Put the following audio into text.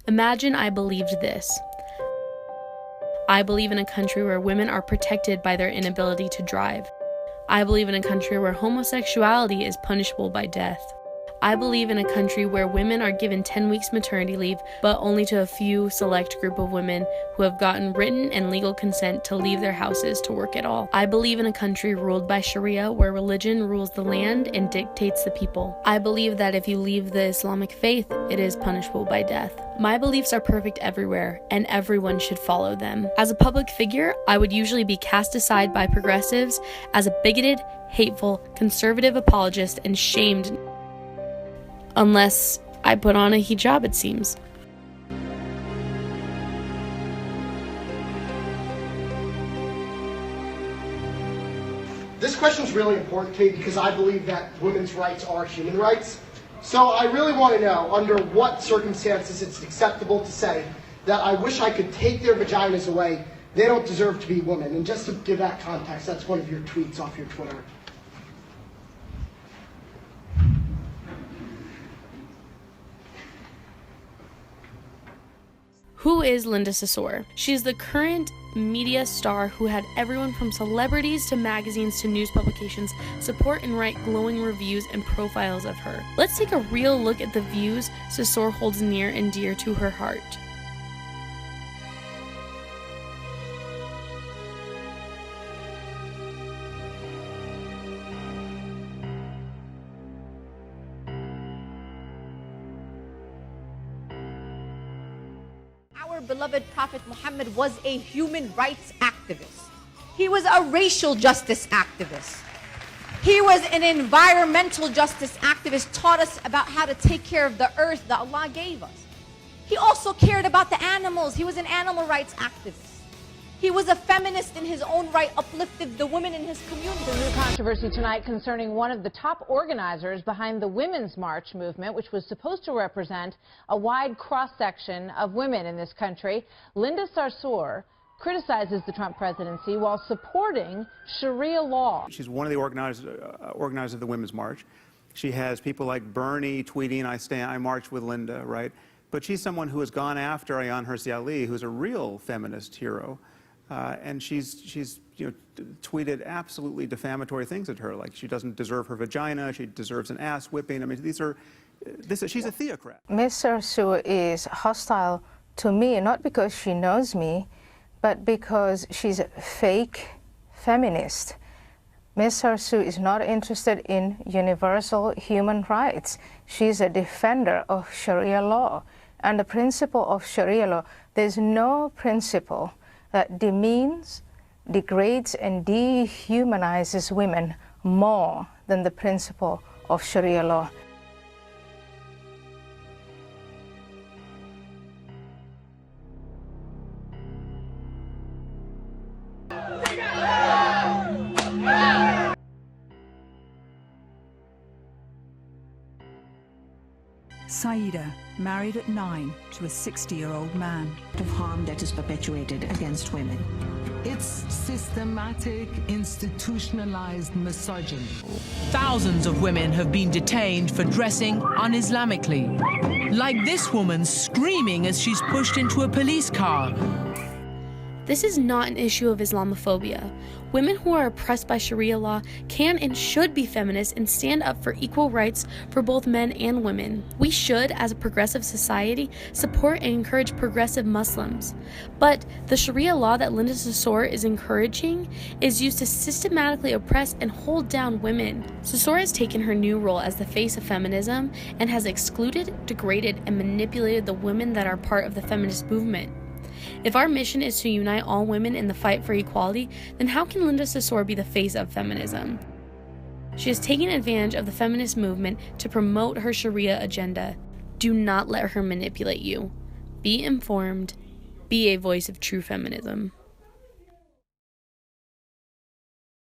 Imagine I believed this. I believe in a country where women are protected by their inability to drive. I believe in a country where homosexuality is punishable by death. I believe in a country where women are given 10 weeks maternity leave, but only to a few select group of women who have gotten written and legal consent to leave their houses to work at all. I believe in a country ruled by Sharia, where religion rules the land and dictates the people. I believe that if you leave the Islamic faith, it is punishable by death. My beliefs are perfect everywhere, and everyone should follow them. As a public figure, I would usually be cast aside by progressives as a bigoted, hateful, conservative apologist and shamed, unless I put on a hijab, it seems. This question is really important to me because I believe that women's rights are human rights. So I really want to know under what circumstances it's acceptable to say that I wish I could take their vaginas away. They don't deserve to be women. And just to give that context, that's one of your tweets off your Twitter. Who is Linda Sarsour? She is the current media star who had everyone from celebrities to magazines to news publications support and write glowing reviews and profiles of her. Let's take a real look at the views Sarsour holds near and dear to her heart. Our beloved Prophet Muhammad was a human rights activist. He was a racial justice activist. He was an environmental justice activist, taught us about how to take care of the earth that Allah gave us. He also cared about the animals. He was an animal rights activist. He was a feminist in his own right, uplifted the women in his community. The new controversy tonight concerning one of the top organizers behind the Women's March movement, which was supposed to represent a wide cross-section of women in this country. Linda Sarsour criticizes the Trump presidency while supporting Sharia law. She's one of the organizers of the Women's March. She has people like Bernie tweeting, I march with Linda, right? But she's someone who has gone after Ayaan Hirsi Ali, who's a real feminist hero. And she's tweeted absolutely defamatory things at her, like she doesn't deserve her vagina, she deserves an ass whipping. I mean, she's a theocrat. Ms. Sarsour is hostile to me, not because she knows me, but because she's a fake feminist. Ms. Sarsour is not interested in universal human rights. She's a defender of Sharia law. And the principle of Sharia law, there's no principle that demeans, degrades, and dehumanizes women more than the principle of Sharia law. Saida, married at 9 to a 60-year-old man. Of harm that is perpetuated against women. It's systematic, institutionalized misogyny. Thousands of women have been detained for dressing un-Islamically. Like this woman screaming as she's pushed into a police car. This is not an issue of Islamophobia. Women who are oppressed by Sharia law can and should be feminists and stand up for equal rights for both men and women. We should, as a progressive society, support and encourage progressive Muslims. But the Sharia law that Linda Sarsour is encouraging is used to systematically oppress and hold down women. Sarsour has taken her new role as the face of feminism and has excluded, degraded, and manipulated the women that are part of the feminist movement. If our mission is to unite all women in the fight for equality, then how can Linda Sarsour be the face of feminism? She has taken advantage of the feminist movement to promote her Sharia agenda. Do not let her manipulate you. Be informed. Be a voice of true feminism.